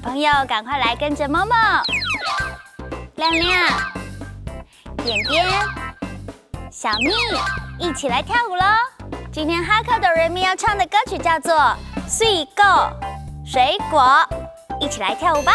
朋友赶快来跟着某某、亮亮、点点、小蜜一起来跳舞喽！今天哈克哆瑞咪要唱的歌曲叫做《水果》，水果，一起来跳舞吧！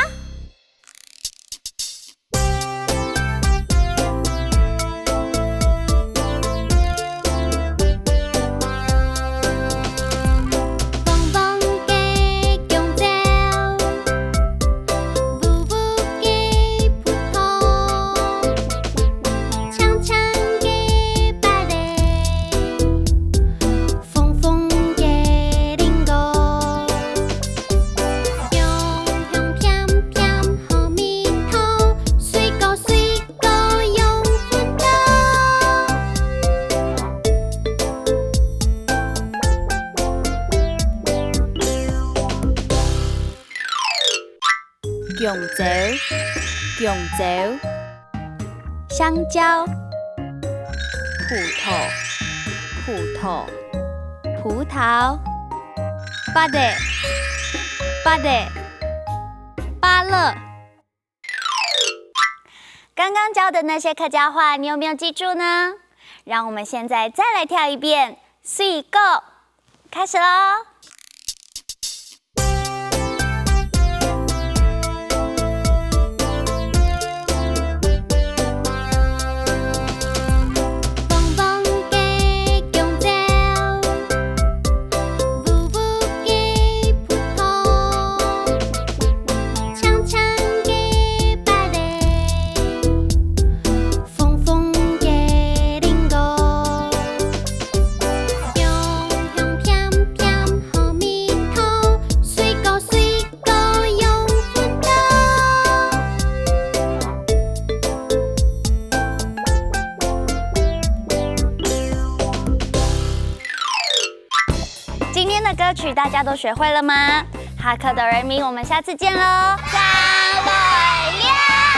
香蕉、香蕉、香蕉、葡萄、葡萄、葡萄、芭乐、芭乐、芭乐。刚刚教的那些客家话，你有没有记住呢？让我们现在再来跳一遍《水果》，开始喽！今天的歌曲大家都学会了吗？哈克哆瑞咪，我们下次见喽！3、2、1。